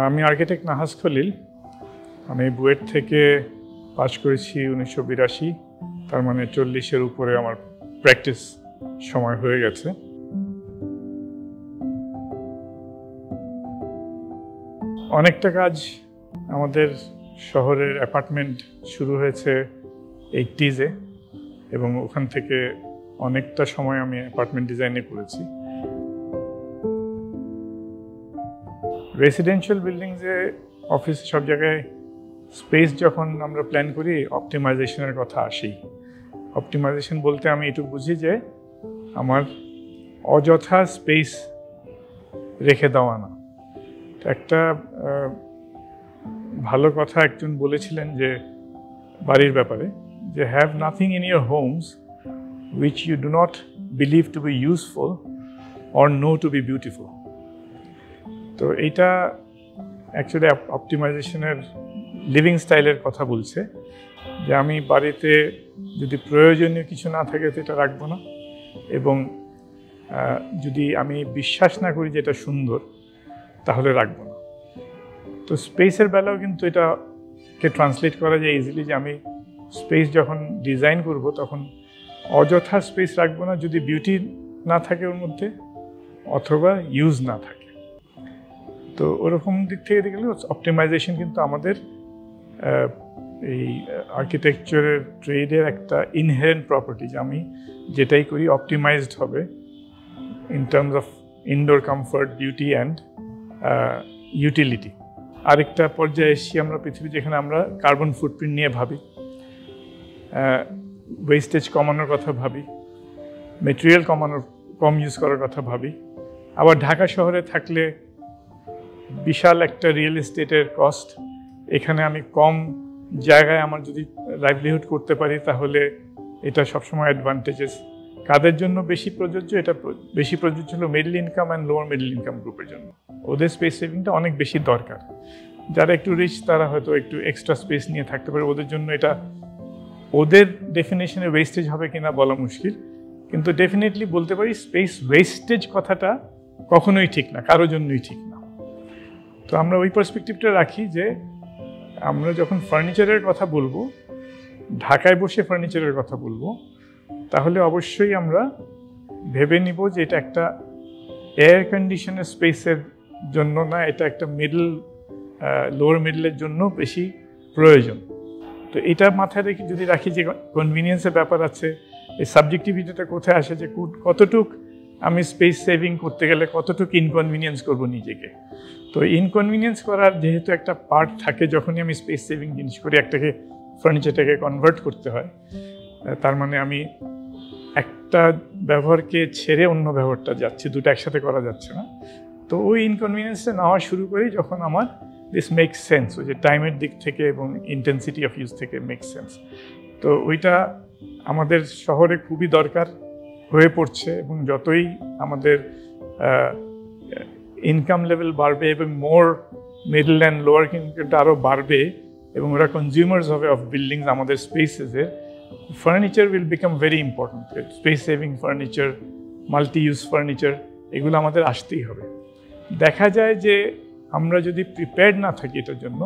আমি আর্কিটেক্ট নাহাজ খলিল। আমি বুয়েট থেকে পাশ করেছি 1982, তার মানে 40-এর উপরে আমার প্র্যাকটিস সময় হয়ে গেছে। অনেকটা কাজ আমাদের শহরের অ্যাপার্টমেন্ট শুরু হয়েছে 80s-এ, এবং ওখান থেকে অনেকটা সময় আমি অ্যাপার্টমেন্ট ডিজাইনে করেছি। রেসিডেন্সিয়াল বিল্ডিংসে, অফিসে, সব জায়গায় স্পেস যখন আমরা প্ল্যান করি, অপটিমাইজেশনের কথা আসেই। অপটিমাইজেশন বলতে আমি এটুকু বুঝি যে আমার অযথা স্পেস রেখে দেওয়া না। একটা ভালো কথা একজন বলেছিলেন যে বাড়ির ব্যাপারে, যে have nothing in your homes which you do not believe to be useful or know to be beautiful. তো এইটা অ্যাকচুয়ালি অপটিমাইজেশনের লিভিং স্টাইলের কথা বলছে, যে আমি বাড়িতে যদি প্রয়োজনীয় কিছু না থাকে সেটা রাখবো না, এবং যদি আমি বিশ্বাস না করি যে এটা সুন্দর তাহলে রাখবো না। তো স্পেসের বেলাও কিন্তু এটাকে ট্রান্সলেট করা যায় ইজিলি, যে আমি স্পেস যখন ডিজাইন করব তখন অযথা স্পেস রাখবো না যদি বিউটি না থাকে ওর মধ্যে, অথবা ইউজ না থাকে। তো ওরকম দিক থেকে দেখলে অপটিমাইজেশন কিন্তু আমাদের এই আর্কিটেকচারের ট্রেডের একটা ইনহেরেন্ট প্রপার্টি, যে আমি যেটাই করি অপটিমাইজড হবে in terms of indoor comfort, beauty and utility. আরেকটা পর্যায়ে এসেছি আমরা পৃথিবী, যেখানে আমরা কার্বন ফুটপ্রিন্ট নিয়ে ভাবি, ওয়েস্টেজ কমানোর কথা ভাবি, মেটেরিয়াল কম ইউজ করার কথা ভাবি। আবার ঢাকা শহরে থাকলে বিশাল একটা রিয়েল এস্টেটের কস্ট, এখানে আমি কম জায়গায় আমার যদি লাইভলিহুড করতে পারি তাহলে এটা সবসময় অ্যাডভান্টেজেস। কাদের জন্য বেশি প্রযোজ্য? এটা বেশি প্রযোজ্য হলো middle income and lower middle income গ্রুপের জন্য। ওদের স্পেস সেভিংটা অনেক বেশি দরকার। যারা একটু রিচ তারা হয়তো একটু এক্সট্রা স্পেস নিয়ে থাকতে পারে, ওদের জন্য এটা, ওদের ডেফিনেশনে ওয়েস্টেজ হবে কিনা বলা মুশকিল, কিন্তু ডেফিনেটলি বলতে পারি স্পেস ওয়েস্টেজ কথাটা কখনোই ঠিক না, কারোর জন্যই ঠিক না। তো আমরা ওই পার্সপেক্টিভটা রাখি যে আমরা যখন ফার্নিচারের কথা বলবো, ঢাকায় বসে ফার্নিচারের কথা বলবো, তাহলে অবশ্যই আমরা ভেবে নিব যে এটা একটা এয়ার কন্ডিশনের স্পেসের জন্য না, এটা একটা লোয়ার মিডলের জন্য বেশি প্রয়োজন। তো এটা মাথায় রেখে যদি রাখি যে কনভিনিয়েন্সের ব্যাপার আছে, এই সাবজেক্টিভিটিটা কোথায় আসে, যে কতটুক আমি স্পেস সেভিং করতে গেলে কতটুকু ইনকনভিনিয়েন্স করব নিজেকে। তো ইনকনভিনিয়েন্স করার যেহেতু একটা পার্ট থাকে যখনই আমি স্পেস সেভিং জিনিস করি, একটাকে ফার্নিচারটাকে কনভার্ট করতে হয়, তার মানে আমি একটা ব্যবহারকে ছেড়ে অন্য ব্যবহারটা যাচ্ছি, দুটো একসাথে করা যাচ্ছে না। তো ওই ইনকনভিনিয়েন্সটা নেওয়া শুরু করি যখন আমার দিস মেক্স সেন্স, ওই যে টাইমের দিক থেকে এবং ইন্টেন্সিটি অফ ইউজ থেকে মেক্স সেন্স। তো ওইটা আমাদের শহরে খুবই দরকার হয়ে পড়ছে, এবং যতই আমাদের ইনকাম লেভেল বাড়বে এবং মোর মিডল অ্যান্ড লোয়ার ইনকামটা আরও বাড়বে, এবং ওরা কনজিউমার্স হবে অফ বিল্ডিংস, আমাদের স্পেসেসের, furniture will become very important. Space saving furniture, multi use furniture, এগুলো আমাদের আসতেই হবে। দেখা যায় যে আমরা যদি প্রিপেয়ার্ড না থাকি এটার জন্য,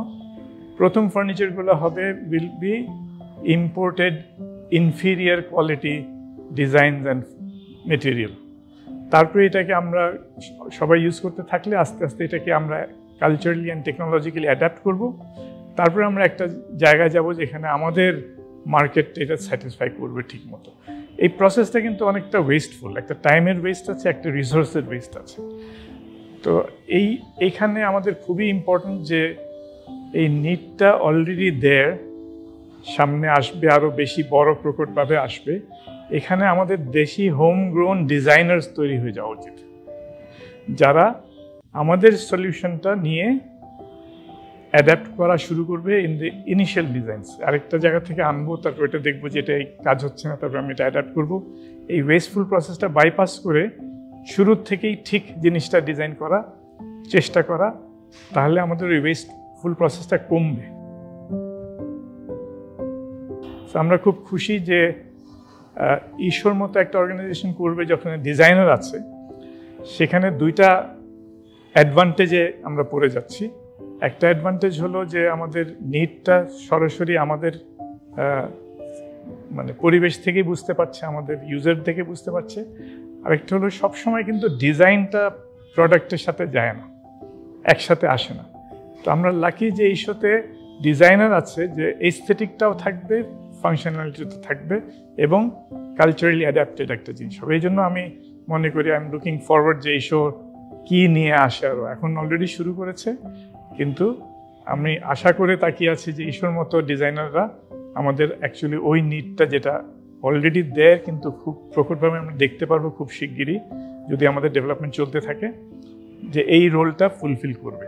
প্রথম ফার্নিচারগুলো হবে will be imported inferior quality designs and material. তারপরে এটাকে আমরা সবাই ইউজ করতে থাকলে আস্তে আস্তে এটাকে আমরা কালচারালি অ্যান্ড টেকনোলজিক্যালি অ্যাডাপ্ট করব। তারপরে আমরা একটা জায়গায় যাব যেখানে আমাদের মার্কেট এটা স্যাটিসফাই করবে ঠিক মতো। এই প্রসেসটা কিন্তু অনেকটা ওয়েস্টফুল, একটা টাইমের ওয়েস্ট আছে, একটা রিসোর্সের ওয়েস্ট আছে। তো এইখানে আমাদের খুবই ইম্পর্টেন্ট যে এই নিডটা অলরেডি দেয়ার, সামনে আসবে, আরও বেশি বড় প্রকটভাবে আসবে। এখানে আমাদের দেশি হোম গ্রোন ডিজাইনার্স তৈরি হয়ে যাওয়া উচিত, যারা আমাদের সলিউশনটা নিয়ে অ্যাডাপ্ট করা শুরু করবে ইন দ্য ইনিশিয়াল ডিজাইনস। আরেকটা জায়গা থেকে আনবো, তারপর এটা দেখবো যে এটা এই কাজ হচ্ছে না, তারপর আমি এটা অ্যাডাপ্ট করবো। এই ওয়েস্টফুল প্রসেসটা বাইপাস করে শুরুর থেকেই ঠিক জিনিসটা ডিজাইন করা চেষ্টা করা, তাহলে আমাদের ওই ওয়েস্টফুল প্রসেসটা কমবে। আমরা খুব খুশি যে ঈশ্বর মতো একটা অর্গানাইজেশন করবে যখন ডিজাইনার আছে, সেখানে দুইটা অ্যাডভান্টেজে আমরা পড়ে যাচ্ছি। একটা অ্যাডভান্টেজ হলো যে আমাদের নিডটা সরাসরি আমাদের মানে পরিবেশ থেকেই বুঝতে পারছে, আমাদের ইউজার থেকে বুঝতে পারছে। আরেকটা হলো সবসময় কিন্তু ডিজাইনটা প্রোডাক্টের সাথে যায় না, একসাথে আসে না। তো আমরা লাকি যে এই শোতে ডিজাইনার আছে যে এস্থেটিকটাও থাকবে, ফাংশনালিটিও থাকবে এবং কালচারালি অ্যাডাপ্টেড একটা জিনিস হবে। এই জন্য আমি মনে করি আই এম লুকিং ফরওয়ার্ড যে এই শো কী নিয়ে আসে। আরও এখন অলরেডি শুরু করেছে, কিন্তু আমি আশা করে তাকিয়ে আছি যে এই শোর মতো ডিজাইনাররা আমাদের অ্যাকচুয়ালি ওই নিডটা যেটা অলরেডি দেয় কিন্তু খুব প্রকটভাবে আমরা দেখতে পারবো খুব শিগগিরই, যদি আমাদের ডেভেলপমেন্ট চলতে থাকে, যে এই রোলটা ফুলফিল করবে।